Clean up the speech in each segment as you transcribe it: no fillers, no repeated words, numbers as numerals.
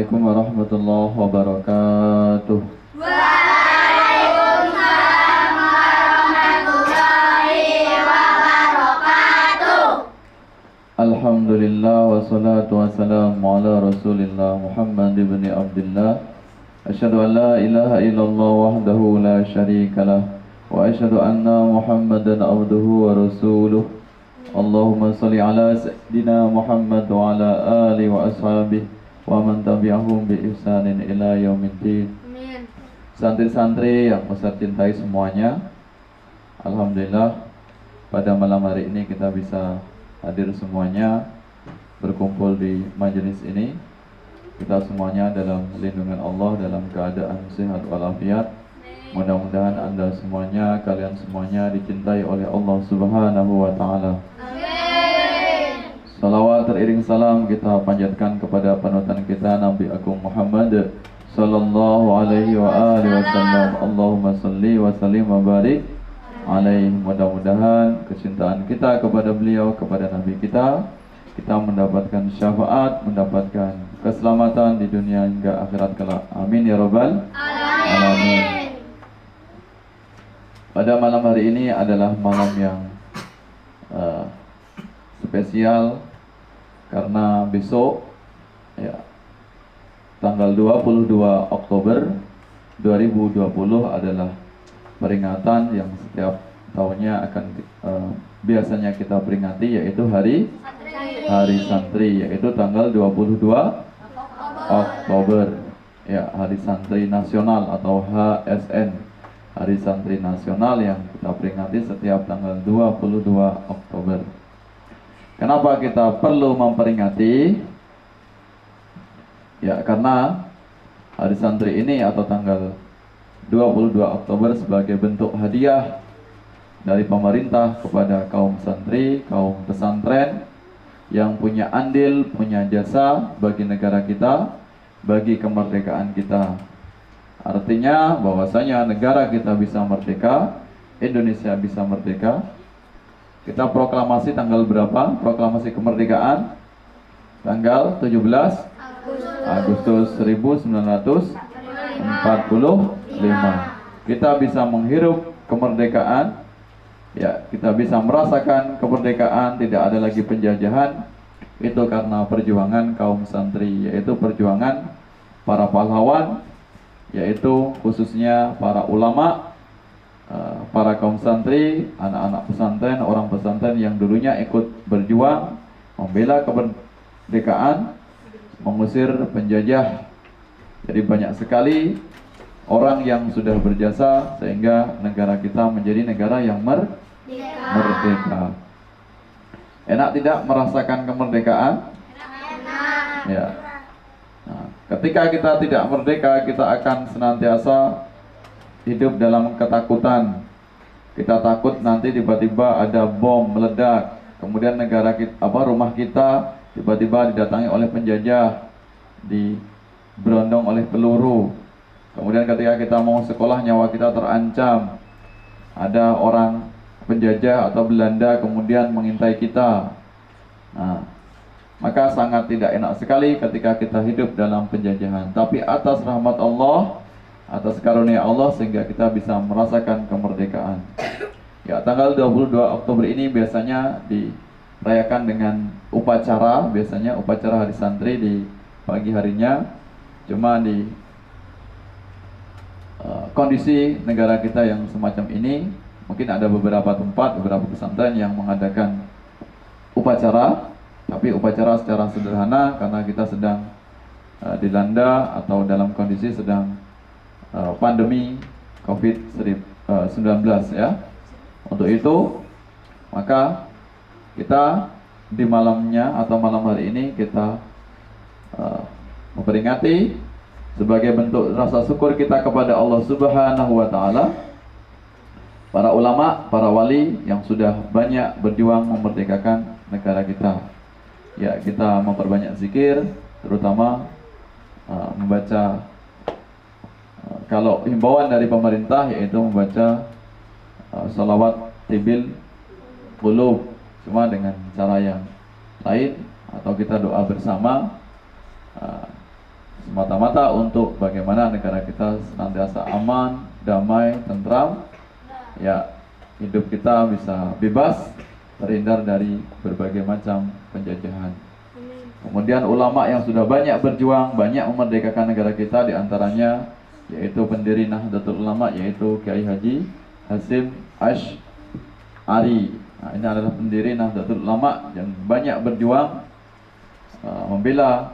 Assalamualaikum warahmatullahi wabarakatuh. Waalaikumsalam warahmatullahi wabarakatuh. Alhamdulillah wassalatu wassalamu ala Rasulillah Muhammad ibn Abdullah. Asyhadu an la ilaha illallah wahdahu la syarikalah wa asyhadu anna Muhammadan abduhu wa rasuluh. Allahumma salli ala sayyidina Muhammad wa ala ali wa ashabihi wa man tabi'ahum bi ihsanin ila yaumiddin. Amin. Santri-santri yang Ustaz cintai semuanya, alhamdulillah pada malam hari ini kita bisa hadir semuanya berkumpul di majelis ini. Kita semuanya dalam lindungan Allah, dalam keadaan sehat walafiat. Mudah-mudahan Anda semuanya, kalian semuanya dicintai oleh Allah Subhanahu wa taala. Salawat teriring salam kita panjatkan kepada panutan kita Nabi Agung Muhammad sallallahu alaihi wa alihi wasallam. Allahumma salli wa sallim wa barik alaihi. Mudah-mudahan kecintaan kita kepada beliau, kepada Nabi kita mendapatkan syafaat, mendapatkan keselamatan di dunia hingga akhirat kelak. Amin ya rabbal alamin. Pada malam hari ini adalah malam yang spesial karena besok ya tanggal 22 Oktober 2020 adalah peringatan yang setiap tahunnya akan biasanya kita peringati, yaitu hari santri, yaitu tanggal 22 Oktober ya, hari santri nasional atau HSN, hari santri nasional yang kita peringati setiap tanggal 22 Oktober. Kenapa kita perlu memperingati? Ya, karena hari santri ini atau tanggal 22 Oktober sebagai bentuk hadiah dari pemerintah kepada kaum santri, kaum pesantren yang punya andil, punya jasa bagi negara kita, bagi kemerdekaan kita. Artinya bahwasanya negara kita bisa merdeka, Indonesia bisa merdeka. Kita proklamasi tanggal berapa? Proklamasi kemerdekaan tanggal 17 Agustus 1945. Kita bisa menghirup kemerdekaan. Ya, kita bisa merasakan kemerdekaan, tidak ada lagi penjajahan. Itu karena perjuangan kaum santri, yaitu perjuangan para pahlawan, yaitu khususnya para ulama, para kaum santri, anak-anak pesantren, orang pesantren yang dulunya ikut berjuang membela kemerdekaan, mengusir penjajah. Jadi banyak sekali orang yang sudah berjasa sehingga negara kita menjadi negara yang merdeka. Enak tidak merasakan kemerdekaan? Enak. Ya. Nah, ketika kita tidak merdeka, kita akan senantiasa hidup dalam ketakutan. Kita takut nanti tiba-tiba ada bom meledak, kemudian negara kita, rumah kita tiba-tiba didatangi oleh penjajah, diberondong oleh peluru. Kemudian ketika kita mau sekolah, nyawa kita terancam. Ada orang penjajah atau Belanda kemudian mengintai kita. Nah, maka sangat tidak enak sekali ketika kita hidup dalam penjajahan. Tapi atas rahmat Allah, atas karunia Allah, sehingga kita bisa merasakan kemerdekaan. Ya, tanggal 22 Oktober ini biasanya dirayakan dengan upacara, biasanya upacara hari santri di pagi harinya. Cuma di kondisi negara kita yang semacam ini, mungkin ada beberapa tempat, beberapa pesantren yang mengadakan upacara, tapi upacara secara sederhana karena kita sedang dilanda atau dalam kondisi sedang pandemi COVID-19 ya. Untuk itu maka kita di malamnya atau malam hari ini kita memperingati sebagai bentuk rasa syukur kita kepada Allah Subhanahu wa taala, para ulama, para wali yang sudah banyak berjuang memerdekakan negara kita. Ya, kita memperbanyak zikir, terutama membaca, kalau himbauan dari pemerintah yaitu membaca salawat tibil qulub, cuma dengan cara yang lain, atau kita doa bersama semata-mata untuk bagaimana negara kita senantiasa aman, damai, tentram, ya hidup kita bisa bebas, terhindar dari berbagai macam penjajahan. Kemudian ulama yang sudah banyak berjuang, banyak memerdekakan negara kita, diantaranya yaitu pendiri Nahdlatul Ulama, yaitu Kiai Haji Hasyim Asy'ari. Nah, ini adalah pendiri Nahdlatul Ulama yang banyak berjuang membela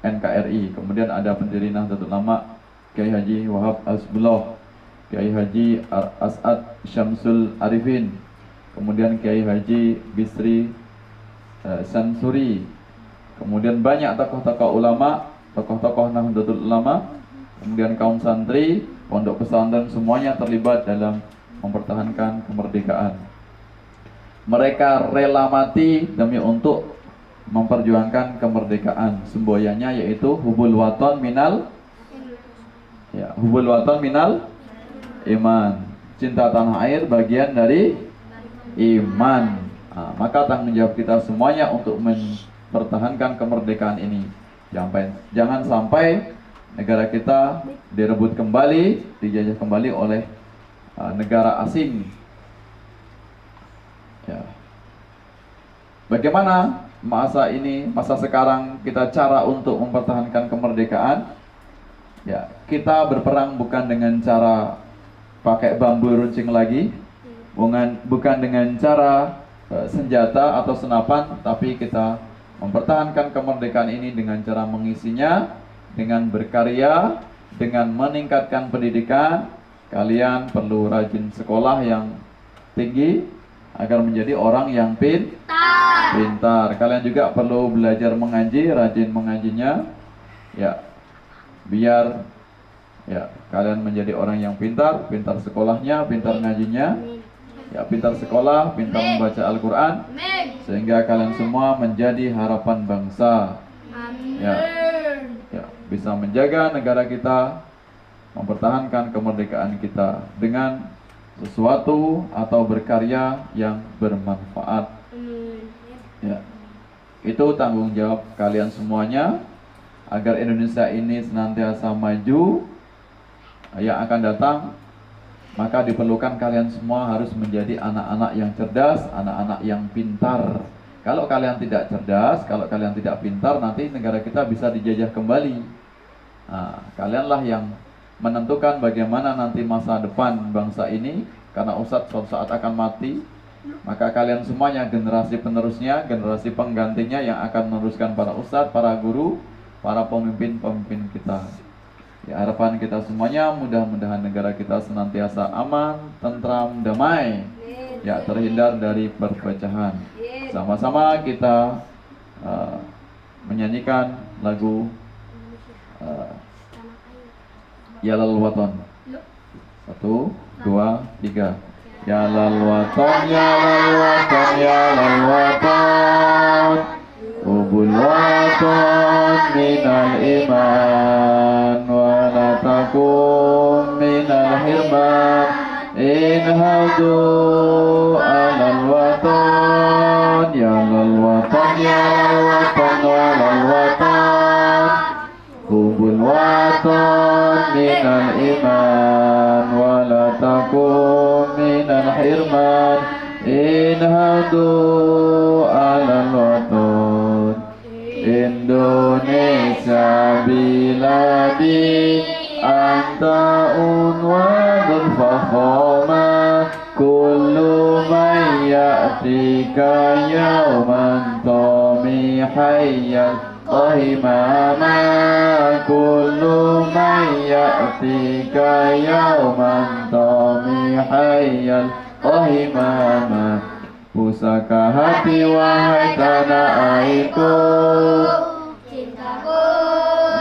NKRI. Kemudian ada pendiri Nahdlatul Ulama Kiai Haji Wahab Hasbullah, Kiai Haji As'ad Syamsul Arifin, kemudian Kiai Haji Bisri Sansuri, kemudian banyak tokoh-tokoh ulama, tokoh-tokoh Nahdlatul Ulama, kemudian kaum santri, pondok pesantren, semuanya terlibat dalam mempertahankan kemerdekaan. Mereka rela mati demi untuk memperjuangkan kemerdekaan. Semboyannya yaitu hubul waton minal, ya, hubul waton minal iman. Cinta tanah air bagian dari iman. Nah, maka tanggung jawab kita semuanya untuk mempertahankan kemerdekaan ini. Jangan sampai negara kita direbut kembali, dijajah kembali oleh negara asing. Ya. Bagaimana masa sekarang kita cara untuk mempertahankan kemerdekaan? Ya, kita berperang bukan dengan cara pakai bambu runcing lagi, bukan dengan cara senjata atau senapan, tapi kita mempertahankan kemerdekaan ini dengan cara mengisinya dengan berkarya, dengan meningkatkan pendidikan. Kalian perlu rajin sekolah yang tinggi agar menjadi orang yang pintar. Kalian juga perlu belajar mengaji, rajin mengajinya, ya, biar ya kalian menjadi orang yang pintar sekolahnya, pintar ngajinya, ya, pintar sekolah, pintar membaca Al-Quran, sehingga kalian semua menjadi harapan bangsa. Ya, bisa menjaga negara kita, mempertahankan kemerdekaan kita dengan sesuatu atau berkarya yang bermanfaat. Ya, itu tanggung jawab kalian semuanya agar Indonesia ini senantiasa maju yang akan datang. Maka diperlukan kalian semua harus menjadi anak-anak yang cerdas, anak-anak yang pintar. Kalau kalian tidak cerdas, kalau kalian tidak pintar, nanti negara kita bisa dijajah kembali. Nah, kalianlah yang menentukan bagaimana nanti masa depan bangsa ini, karena Ustadz suatu saat akan mati. Maka kalian semuanya generasi penerusnya, generasi penggantinya yang akan meneruskan para Ustadz, para guru, para pemimpin-pemimpin kita. Ya, harapan kita semuanya mudah-mudahan negara kita senantiasa aman, tentram, damai, ya, terhindar dari perpecahan. Sama-sama kita menyanyikan lagu Ya Lal Waton. 1, 2, 3. Ya Lal Waton, Ya Lal Waton, Ya Lal Waton, Hubul Waton minal iman, wa la takun minal hirman, in hadu alal waton. Ya Lal Waton, Ya Lal Waton, Wa Lal Waton, Hubul Waton minal iman, wa la takun minal hirman, in hadu alal waton. Indonesia biladi anta unwadul fakhama, kullu man ya'tika yawman tami hayyan qahimama, kullu man ya'tika yawman tami hayyan qahimama. Pusaka hati wahai tanah airku, cintaku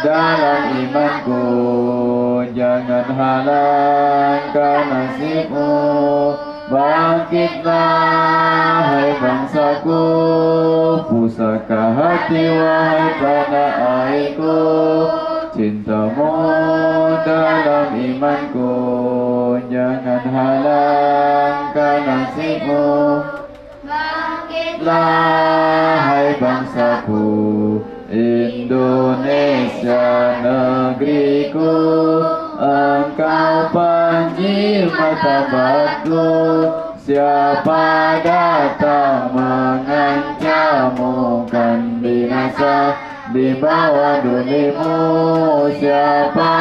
dalam imanku, jangan halangkan nasibmu. Bangkitlah hai bangsaku, pusaka hati wahai tanah airku, cintamu dalam imanku, jangan halangkan nasibmu. Bangkitlah hai bangsaku, Indonesia diriku, Engkau penjimat tabatku. Siapa datang mengancammu kan binasa di bawah dulimu. Siapa